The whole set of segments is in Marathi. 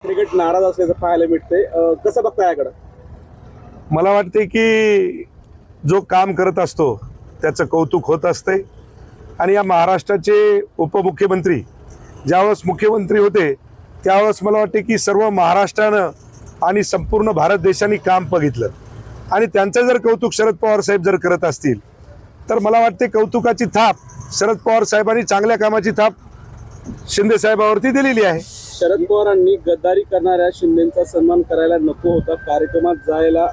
ठाकरे गट नाराज असल्याचं पाहायला मिळते, कसं बघता याकडे? मला वाटते की जो काम करत असतो त्याचं कौतुक होत असते आणि या महाराष्ट्राचे उपमुख्यमंत्री ज्यावेळेस मुख्यमंत्री होते त्यावेळेस मला वाटते की सर्व महाराष्ट्रानं आणि संपूर्ण भारत देशाने काम बघितलं आणि त्यांचं जर कौतुक शरद पवार साहेब जर करत असतील तर मला वाटते कौतुकाची थाप शरद पवार साहेबांनी चांगल्या कामाची थाप शिंदे साहेबांवरती दिलेली आहे. शरद पवारांनी गद्दारी करणाऱ्या शिंदेचा सन्मान करायला नको होता, कार्यक्रमात जायला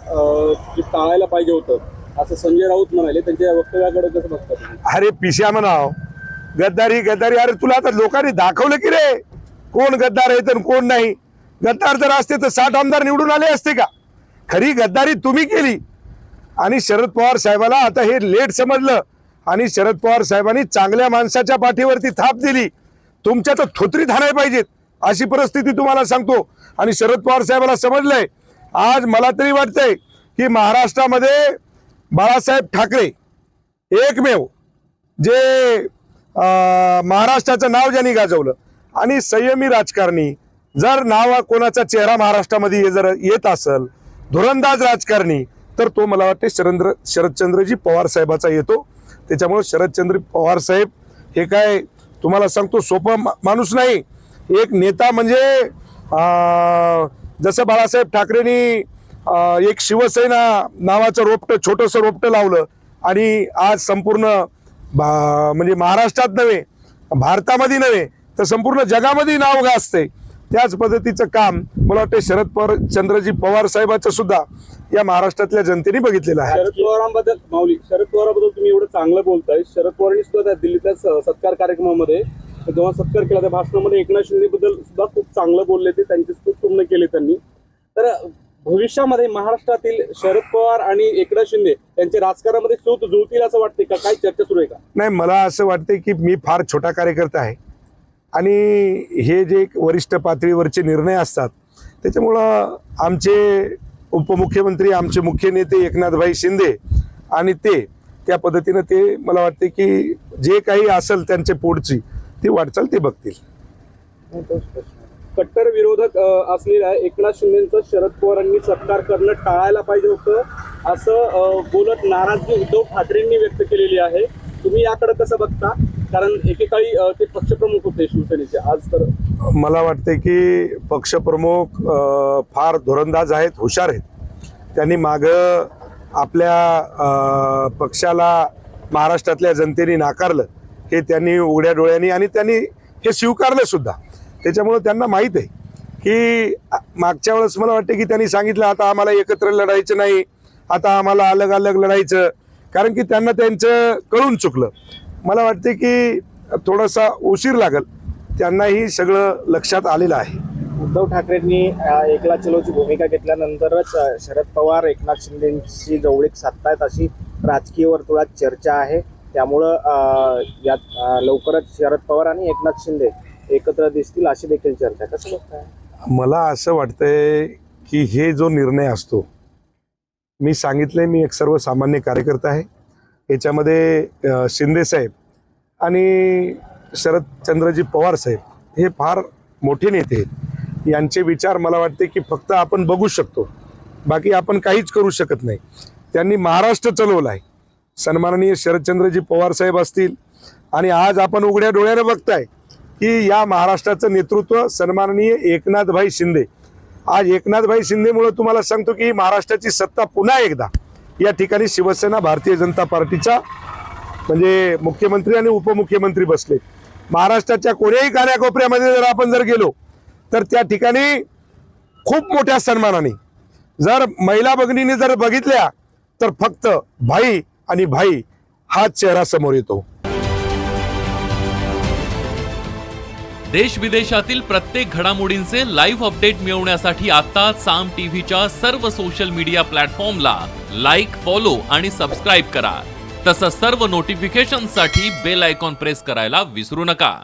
टाळायला पाहिजे होतं असं संजय राऊत म्हणाले. त्यांच्या वक्तव्याकडे कसं बघता तुम्ही? अरे पिशा म्हणाव, गद्दारी गद्दारी, अरे तुला आता लोकांनी दाखवलं की रे कोण गद्दार आहे तर कोण नाही. गद्दार जर असते तर 60 आमदार निवडून आले असते का? खरी गद्दारी तुम्ही केली आणि शरद पवार साहेबाला आता हे लेट समजलं आणि शरद पवार साहेबांनी चांगल्या माणसाच्या पाठीवरती थाप दिली. तुमच्या तर थोतरीत हाणाय पाहिजेत अशी परिस्थिती तुम्हाला सांगतो. आणि शरद पवार साहेबाला समजलंय. आज मला तरी वाटतंय की महाराष्ट्रामध्ये बाळासाहेब ठाकरे एकमेव जे महाराष्ट्राचं नाव ज्यांनी गाजवलं आणि संयमी राजकारणी, जर नाव कोणाचा चेहरा महाराष्ट्रामध्ये जर येत असेल धुरंदाज राजकारणी तर तो मला वाटते शरदचंद्रजी पवार साहेबाचा येतो. त्याच्यामुळे शरदचंद्र पवार साहेब हे काय तुम्हाला सांगतो सोपा माणूस नाही. एक नेता म्हणजे जसं बाळासाहेब ठाकरेंनी एक शिवसेना नावाचं रोपटं छोटंसं रोपटं लावलं आणि आज संपूर्ण म्हणजे महाराष्ट्रात नव्हे भारतामध्ये नव्हे तर संपूर्ण जगामध्ये नाव गाजते. त्याच पद्धतीचं काम मला वाटतं शरद पवार साहेबांचं सुद्धा या महाराष्ट्रातल्या जनतेने बघितलेलं आहे. शरद पवारांबद्दल तुम्ही एवढं चांगलं बोलताय. शरद पवारांनी सुद्धा दिल्लीतल्या सत्कार कार्यक्रमामध्ये जेव्हा सत्कार केला त्या भाषणामध्ये एकनाथ शिंदे बद्दल सुद्धा खूप चांगलं बोलले, ते त्यांचे स्तुत्य केले त्यांनी. तर भविष्यामध्ये महाराष्ट्रातील शरद पवार आणि एकनाथ शिंदे यांच्या राजकारणामध्ये सूत जुळतील असं वाटते का? काय चर्चा सुरू आहे का? नाही, मला असं वाटते की मी फार छोटा कार्यकर्ता आहे आणि हे जे वरिष्ठ पातळीवरचे निर्णय असतात त्याच्यामुळं आमचे उपमुख्यमंत्री आमचे मुख्य नेते एकनाथभाई शिंदे आणि त्या पद्धतीनं ते मला वाटते की जे काही असेल त्यांचे पुढची ती वाटचाल ते बघतील. कट्टर विरोधक असलेल्या एकनाथ शिंदेचा शरद पवारांनी सत्कार करणं टाळायला पाहिजे होतं असं बोलत नाराजगी उद्धव ठाकरेंनी व्यक्त केलेली आहे. तुम्ही याकडे कसं बघता? कारण एकेकाळी ते पक्षप्रमुख होते शिवसेनेचे, आज तर मला वाटते की पक्षप्रमुख फार धुरंदाज आहेत, हुशार आहेत. त्यांनी मागं आपल्या पक्षाला महाराष्ट्रातल्या जनतेने नाकारलं हे त्यांनी उघड्या डोळ्यांनी आणि त्यांनी हे स्वीकारलं सुद्धा. त्याच्यामुळे त्यांना माहीत आहे की मागच्या वेळेस मला वाटते की त्यांनी सांगितलं आता आम्हाला एकत्र लढायचं नाही, आता आम्हाला अलग अलग लढायचं, कारण की त्यांना त्यांचं कळून चुकलं. मला वाटते की थोडासा उशीर लागल, त्यांनाही सगळं लक्षात आलेलं आहे. उद्धव ठाकरेंनी एकला चलोची भूमिका घेतल्यानंतरच शरद पवार एकनाथ शिंदेशी जवळीक साधतायत अशी राजकीय वर्तुळात चर्चा आहे. त्यामुळं यात लवकरच शरद पवार आणि एकनाथ शिंदे एकत्र दिसतील अशी देखील चर्चा. कसं बघताय? मला असं वाटतंय की हे जो निर्णय असतो, मी सांगितलंय मी एक सर्वसामान्य कार्यकर्ता आहे. याच्यामध्ये शिंदे साहेब आणि शरदचंद्रजी पवार साहेब हे फार मोठे नेते आहेत. यांचे विचार मला वाटते की फक्त आपण बघू शकतो, बाकी आपण काहीच करू शकत नाही. त्यांनी महाराष्ट्र चालवला आहे. सन्माननीय शरदचंद्रजी पवार साहेब असतील आणि आज आपण उघड्या डोळ्याने बघताय की या महाराष्ट्राचं नेतृत्व सन्माननीय एकनाथभाई शिंदे. आज एकनाथभाई शिंदेमुळे तुम्हाला सांगतो की महाराष्ट्राची सत्ता पुन्हा एकदा या ठिकाणी शिवसेना भारतीय जनता पार्टीचा म्हणजे मुख्यमंत्री आणि उपमुख्यमंत्री बसले. महाराष्ट्राच्या कोणत्याही कानाकोपऱ्यामध्ये जर आपण गेलो तर त्या ठिकाणी खूप मोठ्या सन्मानाने जर महिला भगिनीने जर बघितल्या तर फक्त भाई आणि भाई हा चेहरा समोर येतो. देश विदेशातील प्रत्येक घडामोडींचे लाईव्ह अपडेट मिळवण्यासाठी आता साम टीव्हीच्या सर्व सोशल मीडिया प्लॅटफॉर्मला लाईक, फॉलो आणि सबस्क्राईब करा. तसंच सर्व नोटिफिकेशनसाठी बेल आयकॉन प्रेस करायला विसरू नका.